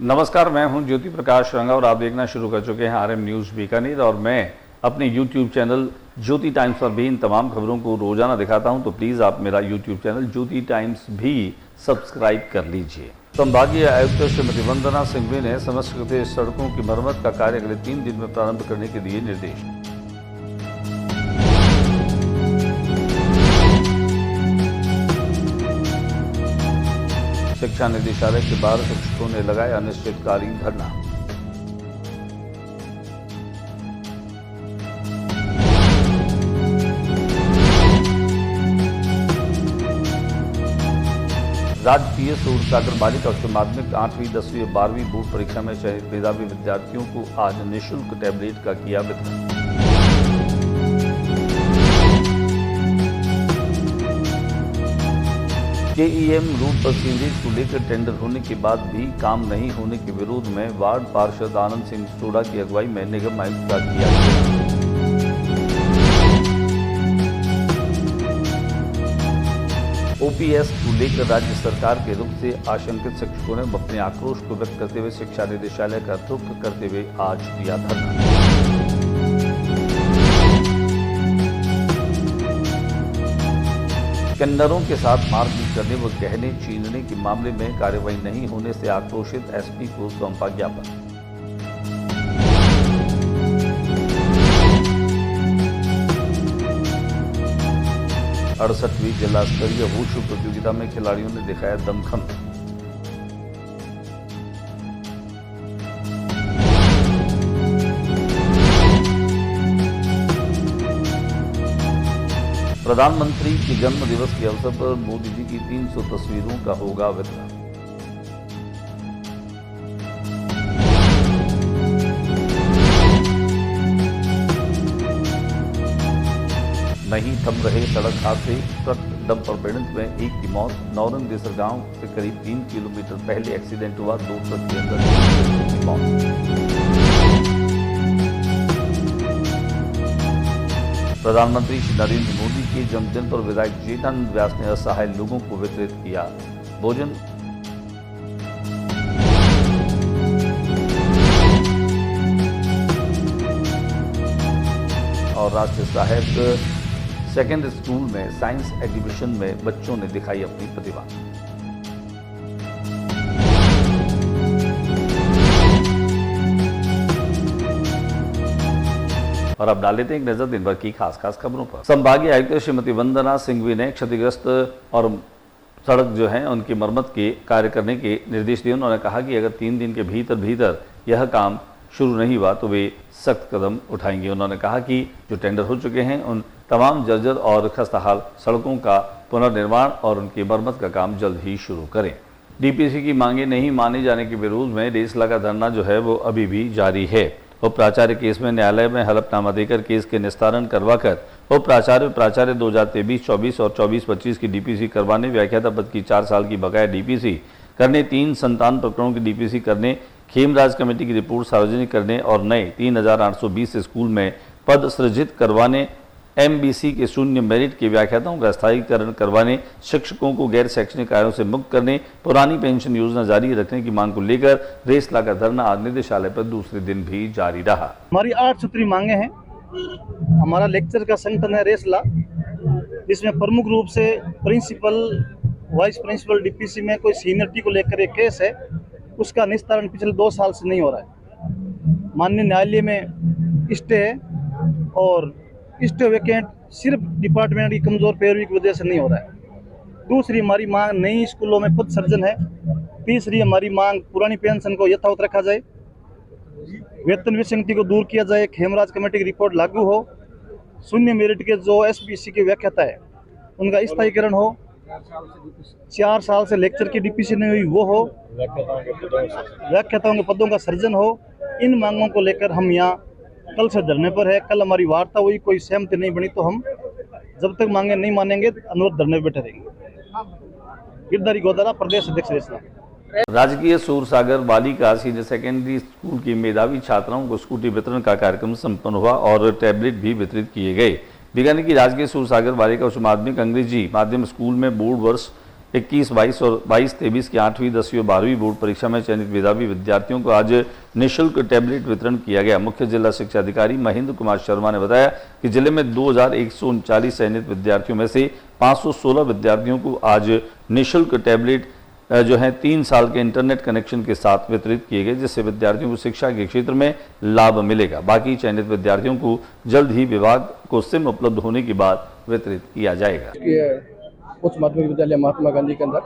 नमस्कार, मैं हूं ज्योति प्रकाश रंगा और आप देखना शुरू कर चुके हैं आरएम न्यूज़ बीकानेर। और मैं अपने यूट्यूब चैनल ज्योति टाइम्स पर भी इन तमाम खबरों को रोजाना दिखाता हूं, तो प्लीज़ आप मेरा यूट्यूब चैनल ज्योति टाइम्स भी सब्सक्राइब कर लीजिए। संभागीय आयुक्त श्रीमती वंदना सिंघवी ने समस्त सड़कों की मरम्मत का कार्य अगले 3 दिन में प्रारंभ करने के दिए निर्देश। शिक्षा निदेशालय के बाहर शिक्षकों ने लगाया अनिश्चितकालीन धरना। राजकीय सूरसागर बालिका उच्च माध्यमिक 8वीं, 10वीं और 12वीं बोर्ड परीक्षा में चयनित मेधावी विद्यार्थियों को आज निःशुल्क टैबलेट का किया वितरण। केईएम रूट पर सीवरेज को लेकर टेंडर होने के बाद भी काम नहीं होने के विरोध में वार्ड पार्षद आनंद सिंह सोडा की अगुवाई में निगम आयुक्त का किया गया। ओपीएस को लेकर राज्य सरकार के रुख से आशंकित शिक्षकों ने अपने आक्रोश को व्यक्त करते हुए शिक्षा निदेशालय का रुख करते हुए आज दिया धरना। किन्नरों के साथ मारपीट करने व गहने छीनने के मामले में कार्रवाई नहीं होने से आक्रोशित एसपी को सौंपा ज्ञापन। अड़सठवीं जिला स्तरीय वुशु प्रतियोगिता में खिलाड़ियों ने दिखाया दमखम। प्रधानमंत्री के जन्म दिवस के अवसर पर मोदी जी की 300 तस्वीरों का होगा वितरण। नहीं थम रहे सड़क हादसे, ट्रक डंपर भिड़ंत में एक की मौत। नौरंग देसर गांव से करीब 3 किलोमीटर पहले एक्सीडेंट हुआ, 2 ट्रक के अंदर की मौत। प्रधानमंत्री श्री नरेंद्र मोदी के जन्मदिन पर विधायक जेठानंद व्यास ने असहाय लोगों को वितरित किया भोजन। और राष्ट्रीय सहायक सेकेंडरी स्कूल में साइंस एग्जीबिशन में बच्चों ने दिखाई अपनी प्रतिभा। और अब डाल लेते हैं एक नजर दिन भर की खास खबरों पर। संभागीय आयुक्त श्रीमती वंदना सिंघवी ने क्षतिग्रस्त और सड़क जो है उनकी मरम्मत के कार्य करने के निर्देश दिए। उन्होंने कहा कि अगर 3 दिन के भीतर यह काम शुरू नहीं हुआ तो वे सख्त कदम उठाएंगे। उन्होंने कहा कि जो टेंडर हो चुके हैं उन तमाम जर्जर और खस्ताहाल सड़कों का पुनर्निर्माण और उनकी मरम्मत का काम जल्द ही शुरू करें। डीपीसी की मांगे नहीं माने जाने के विरोध में रेसला का धरना जो है वो अभी भी जारी है। उप प्राचार्य केस में न्यायालय में हलफनामा देकर केस के निस्तारण करवाकर उप प्राचार्य 2023-24 और 24-25 की डीपीसी करवाने, व्याख्याता पद की 4 साल की बकाया डीपीसी करने, 3 संतान प्रकरणों की डीपीसी करने, खेमराज कमेटी की रिपोर्ट सार्वजनिक करने और नए 3820 स्कूल में पद सृजित करवाने, एमबीसी के शून्य मेरिट के व्याख्याताओं का स्थायीकरण करवाने, शिक्षकों को गैर शैक्षणिक कार्यों से मुक्त करने, पुरानी पेंशन योजना जारी रखने की मांग को लेकर रेसला का धरना आज निदेशालय पर दूसरे दिन भी जारी रहा। हमारी 8 सूत्री मांगे हैं। हमारा लेक्चर का संगठन है रेसला, जिसमें प्रमुख रूप से प्रिंसिपल, वाइस प्रिंसिपल, डीपीसी में कोई सीनियरिटी को लेकर एक केस है, उसका निस्तारण पिछले 2 साल से नहीं हो रहा है। माननीय न्यायालय में स्टे है और स्टे वैकेंट सिर्फ डिपार्टमेंट की कमजोर पैरवी की वजह से नहीं हो रहा है। दूसरी हमारी मांग नई स्कूलों में पद सर्जन है। तीसरी हमारी मांग पुरानी पेंशन को यथावत रखा जाए, वेतन विसंगति को दूर किया जाए, खेमराज कमेटी की रिपोर्ट लागू हो, शून्य मेरिट के जो एसपीसी के व्याख्याता है उनका स्थायीकरण हो, 4 साल से लेक्चर की डीपीसी नहीं हुई वो हो, व्याख्याताओं के पदों का सर्जन हो। इन मांगों को लेकर हम यहाँ कल से धरने पर है। कल हमारी वार्ता हुई, कोई सहमति नहीं बनी तो हम जब तक मांगे नहीं मानेंगे अनुरोध धरने पर बैठे रहेंगे। गिरधारी गोदारा, प्रदेश अध्यक्ष रेसला। राजकीय सूरसागर बालिका सीनियर सेकेंडरी स्कूल की मेधावी छात्राओं को स्कूटी वितरण का कार्यक्रम संपन्न हुआ और टैबलेट भी वितरित किए गए। बीकानेर की राजकीय सूरसागर बालिका उच्च माध्यमिक अंग्रेजी माध्यम स्कूल में बोर्ड वर्ष 21-22 और 22-23 की 8वीं, 10वीं और 12वीं बोर्ड परीक्षा में चयनित मेधावी विद्यार्थियों को आज निःशुल्क टैबलेट वितरण किया गया। मुख्य जिला शिक्षा अधिकारी महेंद्र कुमार शर्मा ने बताया कि जिले में 2139 चयनित विद्यार्थियों में से 516 विद्यार्थियों को आज निःशुल्क टैबलेट जो है 3 साल के इंटरनेट कनेक्शन के साथ वितरित किए गए, जिससे विद्यार्थियों को शिक्षा के क्षेत्र में लाभ मिलेगा। बाकी चयनित विद्यार्थियों को जल्द ही विभाग को सिम उपलब्ध होने के बाद वितरित किया जाएगा। उच्च माध्यमिक विद्यालय महात्मा गांधी के अंदर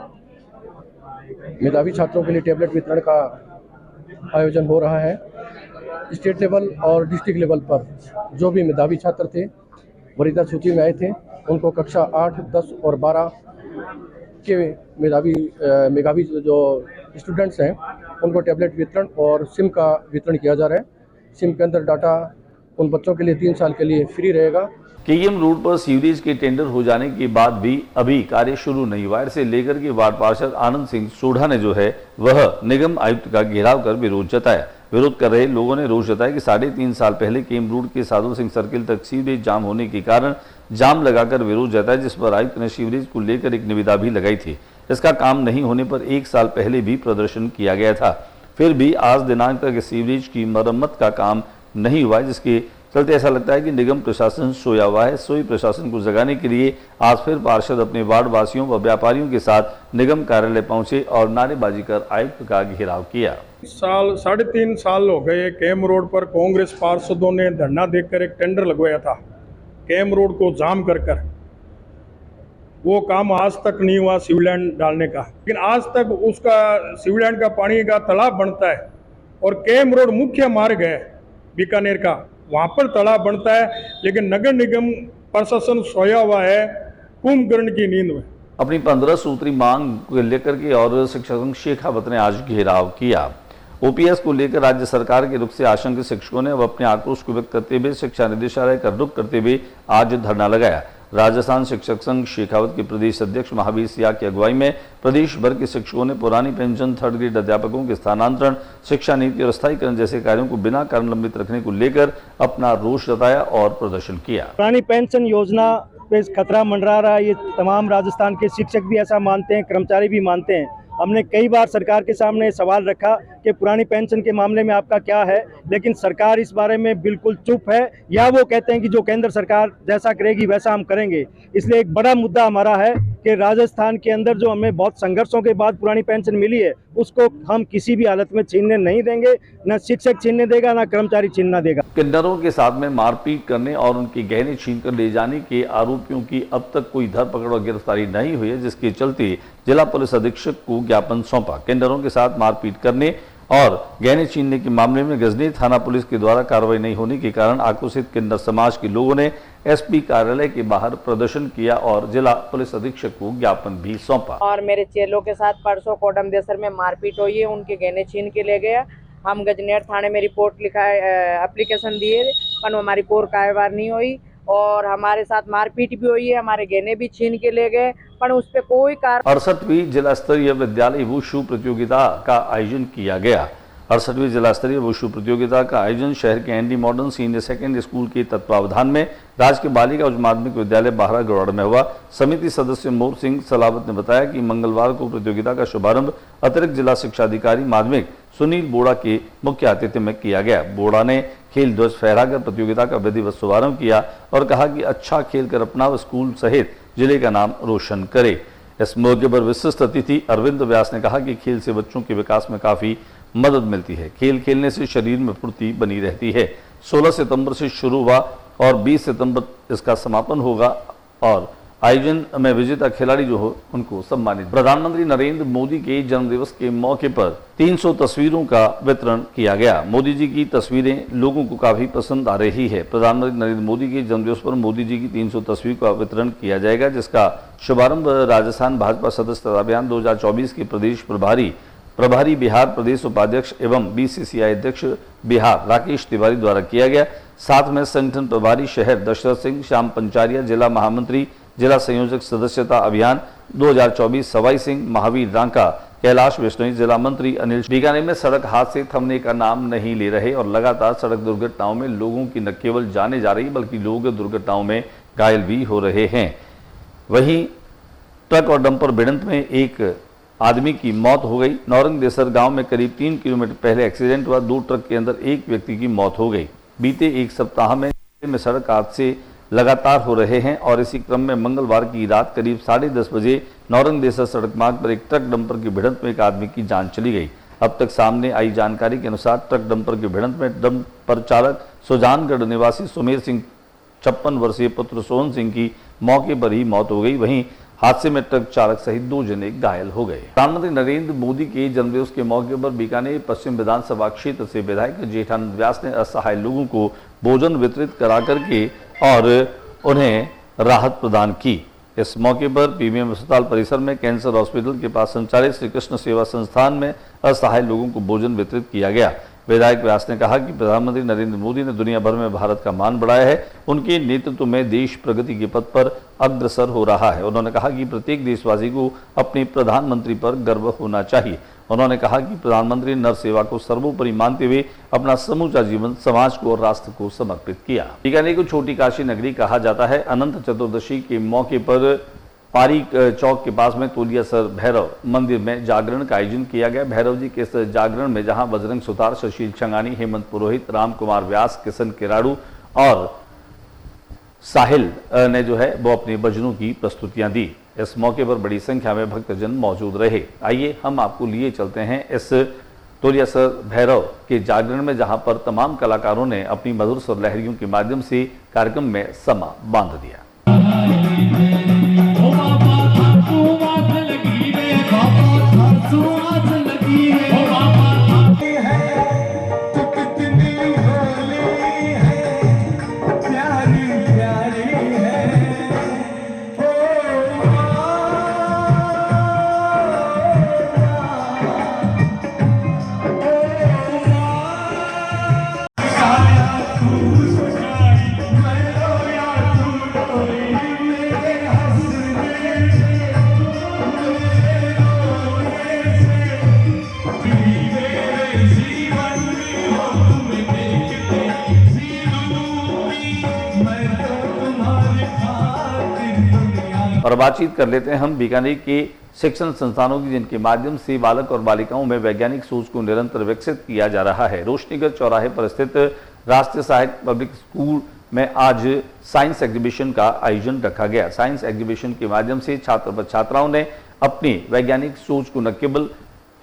मेधावी छात्रों के लिए टैबलेट वितरण का आयोजन हो रहा है। स्टेट लेवल और डिस्ट्रिक्ट लेवल पर जो भी मेधावी छात्र थे, वरीयता सूची में आए थे, उनको कक्षा 8, 10 और 12 के मेधावी जो स्टूडेंट्स हैं, उनको टैबलेट वितरण और सिम का वितरण किया जा रहा है। सिम के अंदर डाटा उन बच्चों के लिए 3 साल के लिए फ्री रहेगा। केएम रोड पर सीवरेज के टेंडर हो जाने के बाद भी अभी कार्य शुरू नहीं हुआ। इसे लेकर के वार्ड पार्षद आनंद सिंह सोढ़ा ने जो है वह निगम आयुक्त का घेराव कर विरोध जताया। विरोध कर रहे लोगों ने रोष जताया कि 3.5 साल पहले केएम रोड के साधु सिंह सर्किल तक सीवरेज जाम होने के कारण जाम लगाकर विरोध जताया, जिस पर आयुक्त ने सीवरेज को लेकर एक निविदा भी लगाई थी। इसका काम नहीं होने पर 1 साल पहले भी प्रदर्शन किया गया था, फिर भी आज दिनांक तक सीवरेज की मरम्मत का काम नहीं हुआ, जिसके चलते ऐसा लगता है कि निगम प्रशासन सोया हुआ है। सोई प्रशासन को जगाने के लिए आज फिर पार्षद अपने वार्ड वासियों व व्यापारियों के साथ निगम कार्यालय पहुंचे और नारेबाजी कर आयुक्त का घेराव किया। 3.5 साल हो गए केएम रोड पर कांग्रेस पार्षदों ने धरना देकर एक टेंडर लगवाया था केएम रोड को जाम कर वो काम आज तक नहीं हुआ सीवलैंड डालने का। लेकिन आज तक उसका सीवलैंड का पानी का तालाब बनता है और केएम रोड मुख्य मार्ग है बीकानेर का, वहाँ पर तालाब बनता है, लेकिन नगर निगम प्रशासन सोया हुआ है कुंभकर्ण की नींद में। अपनी 15 सूत्री मांग को लेकर के और शिक्षक संघ शेखावत ने आज घेराव किया। ओपीएस को लेकर राज्य सरकार के रुख से आशंकित शिक्षकों ने अब अपने आक्रोश को व्यक्त करते हुए शिक्षा निदेशालय का रुख करते हुए आज धरना लगाया। राजस्थान शिक्षक संघ शेखावत के प्रदेश अध्यक्ष महावीर सिया की अगुवाई में प्रदेश भर के शिक्षकों ने पुरानी पेंशन, 3rd ग्रेड अध्यापकों के स्थानांतरण, शिक्षा नीति और स्थायीकरण जैसे कार्यों को बिना कारण लंबित रखने को लेकर अपना रोष जताया और प्रदर्शन किया। पुरानी पेंशन योजना पे खतरा मंडरा रहा है, ये तमाम राजस्थान के शिक्षक भी ऐसा मानते हैं, कर्मचारी भी मानते हैं। हमने कई बार सरकार के सामने सवाल रखा कि पुरानी पेंशन के मामले में आपका क्या है, लेकिन सरकार इस बारे में बिल्कुल चुप है, या वो कहते हैं कि जो केंद्र सरकार जैसा करेगी वैसा हम करेंगे। इसलिए एक बड़ा मुद्दा हमारा है कि राजस्थान के अंदर जो हमें बहुत संघर्षों के बाद पुरानी पेंशन मिली है, उसको हम किसी भी हालत में छीनने नहीं देंगे। न शिक्षक छीनने देगा, न कर्मचारी छीनना देगा। किन्नरों के साथ में मारपीट करने और उनके गहने छीनकर ले जाने के आरोपियों की अब तक कोई धरपकड़ और गिरफ्तारी नहीं हुई है, जिसके चलते जिला पुलिस अधीक्षक को ज्ञापन सौंपा। किन्नरों के साथ मारपीट करने और गहने छीनने के मामले में गजनी थाना पुलिस के द्वारा कार्रवाई नहीं होने के कारण आक्रोशित किन्नर समाज के लोगों ने एसपी कार्यालय के बाहर प्रदर्शन किया और जिला पुलिस अधीक्षक को ज्ञापन भी सौंपा। और मेरे चेलों के साथ परसों कोडम देसर में मारपीट हुई है, उनके गहने छीन के ले गया। हम गजनेर थाने में रिपोर्ट लिखा है, एप्लीकेशन दिए, पर हमारी कोई कार्रवाई नहीं हुई और हमारे साथ मारपीट भी हुई है, हमारे गहने भी छीन के ले गए, पर उस पर कोई कार्य। 68वीं जिला स्तरीय विद्यालय वुशु प्रतियोगिता का आयोजन किया गया। 68वीं जिला स्तरीय वुशु प्रतियोगिता का आयोजन शहर के ND modern senior secondary school के तत्वावधान में राजकीय बालिका उच्च माध्यमिक विद्यालय बाहरा गौड़ में हुआ। समिति सदस्य मोर सिंह सलावत ने बताया कि मंगलवार को प्रतियोगिता का शुभारंभ अतिरिक्त जिला शिक्षा अधिकारी माध्यमिक सुनील बोड़ा के मुख्य आतिथ्य में किया गया। बोड़ा ने खेल ध्वज फहराकर प्रतियोगिता का विधिवत शुभारंभ किया और कहा कि अच्छा खेल कर अपना स्कूल सहित जिले का नाम रोशन करे। इस मौके पर विशिष्ट अतिथि अरविंद व्यास ने कहा कि खेल से बच्चों के विकास में काफी मदद मिलती है। खेल खेलने से शरीर में फुर्ती बनी रहती है। 16 सितंबर से शुरू हुआ और 20 सितंबर इसका समापन होगा और आयोजन में विजेता खिलाड़ी जो हो उनको सम्मानित। प्रधानमंत्री नरेंद्र मोदी के जन्मदिवस के मौके पर 300 तस्वीरों का वितरण किया गया। मोदी जी की तस्वीरें लोगों को काफी पसंद आ रही है। प्रधानमंत्री नरेंद्र मोदी के जन्मदिवस पर मोदी जी की 300 तस्वीरों का वितरण किया जाएगा, जिसका शुभारंभ राजस्थान भाजपा सदस्यता अभियान 2024 के प्रदेश प्रभारी बिहार प्रदेश उपाध्यक्ष एवं बीसीसीआई अध्यक्ष बिहार राकेश तिवारी द्वारा किया गया। साथ में संगठन प्रभारी शहर दशरथ सिंह, श्याम पंचारिया, जिला महामंत्री जिला संयोजक सदस्यता अभियान 2024 सवाई सिंह, महावीर रांका, कैलाश विश्नोई, जिला मंत्री अनिल। बीकानेर में सड़क हादसे थमने का नाम नहीं ले रहे और लगातार सड़क दुर्घटनाओं में लोगों की न केवल जाने जा रही बल्कि लोग दुर्घटनाओं में घायल भी हो रहे हैं। वहीं ट्रक और डंपर भिड़ंत में एक आदमी की मौत हो गई। नौरंग देसर गांव में करीब 3 किलोमीटर पहले एक्सीडेंट हुआ। 2 ट्रक के अंदर एक व्यक्ति की मौत हो गई। बीते एक सप्ताह में सड़क हादसे लगातार हो रहे हैं और इसी क्रम में मंगलवार की रात करीब 10:30 बजे नौरंग देसर सड़क मार्ग पर एक ट्रक डंपर की भिड़ंत में एक आदमी की जान चली गई। अब तक सामने आई जानकारी के अनुसार ट्रक डंपर की भिड़ंत में डंपर चालक सुजानगढ़ निवासी सुमेर सिंह 56 वर्षीय पुत्र सोहन सिंह की मौके पर ही मौत हो गई। वहीं हादसे में ट्रक चालक सहित 2 जने घायल हो गए। प्रधानमंत्री नरेंद्र मोदी के जन्मदिवस के मौके पर बीकानेर पश्चिम विधानसभा क्षेत्र से विधायक जेठानंद व्यास ने असहाय लोगों को भोजन वितरित करा करके और उन्हें राहत प्रदान की। इस मौके पर पीबीएम अस्पताल परिसर में कैंसर हॉस्पिटल के पास संचालित श्री कृष्ण सेवा संस्थान में असहाय लोगों को भोजन वितरित किया गया। विधायक व्यास ने कहा कि प्रधानमंत्री नरेंद्र मोदी ने दुनिया भर में भारत का मान बढ़ाया है। उनके नेतृत्व में देश प्रगति के पथ पर अग्रसर हो रहा है। उन्होंने कहा कि प्रत्येक देशवासी को अपने प्रधानमंत्री पर गर्व होना चाहिए। उन्होंने कहा कि प्रधानमंत्री नर सेवा को सर्वोपरि मानते हुए अपना समूचा जीवन समाज को और राष्ट्र को समर्पित किया। बीकानेर को छोटी काशी नगरी कहा जाता है। अनंत चतुर्दशी के मौके पर पारी चौक के पास में तोलियासर भैरव मंदिर में जागरण का आयोजन किया गया। भैरव जी के इस जागरण में जहां बजरंग सुतार, सुशील छंगानी, हेमंत पुरोहित, राम कुमार व्यास, किशन किराड़ू और साहिल ने जो है वो अपने भजनों की प्रस्तुतियां दी। इस मौके पर बड़ी संख्या में भक्तजन मौजूद रहे। आइए हम आपको लिए चलते हैं इस तोलियासर भैरव के जागरण में, जहां पर तमाम कलाकारों ने अपनी मधुर स्वर लहरियों के माध्यम से कार्यक्रम में समा बांध दिया। और बातचीत कर लेते हैं हम बीकानेर के शिक्षण संस्थानों की, जिनके माध्यम से बालक और बालिकाओं में वैज्ञानिक सोच को निरंतर विकसित किया जा रहा है। रोशनीगढ़ चौराहे पर स्थित राष्ट्रीय सहायक पब्लिक स्कूल में आज साइंस एग्जीबिशन का आयोजन रखा गया। साइंस एग्जीबिशन के माध्यम से छात्र व छात्राओं ने अपनी वैज्ञानिक सोच को न केवल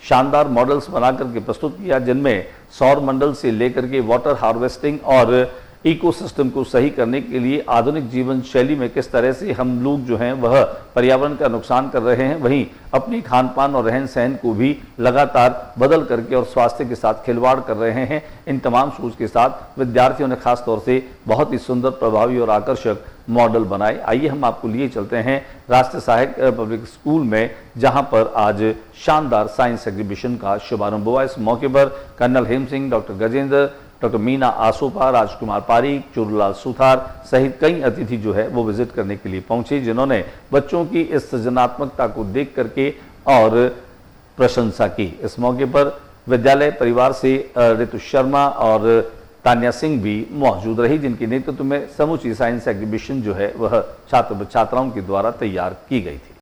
शानदार मॉडल्स बना करके प्रस्तुत किया, जिनमें सौर मंडल से लेकर के वाटर हार्वेस्टिंग और इकोसिस्टम को सही करने के लिए आधुनिक जीवन शैली में किस तरह से हम लोग जो हैं वह पर्यावरण का नुकसान कर रहे हैं, वहीं अपनी खान पान और रहन सहन को भी लगातार बदल करके और स्वास्थ्य के साथ खिलवाड़ कर रहे हैं। इन तमाम सोच के साथ विद्यार्थियों ने खास तौर से बहुत ही सुंदर, प्रभावी और आकर्षक मॉडल बनाए। आइए हम आपको लिए चलते हैं राष्ट्रीय सहायक पब्लिक स्कूल में, जहां पर आज शानदार साइंस एग्जीबिशन का शुभारंभ हुआ। इस मौके पर कर्नल हेम सिंह, डॉक्टर गजेंद्र, डॉक्टर मीना आसोपा, राजकुमार पारीक, चूरूलाल सुथार सहित कई अतिथि जो है वो विजिट करने के लिए पहुंचे, जिन्होंने बच्चों की इस सृजनात्मकता को देख करके और प्रशंसा की। इस मौके पर विद्यालय परिवार से ऋतु शर्मा और तान्या सिंह भी मौजूद रही, जिनके नेतृत्व में समूची साइंस एग्जीबिशन जो है वह छात्र व छात्राओं के द्वारा तैयार की गई थी।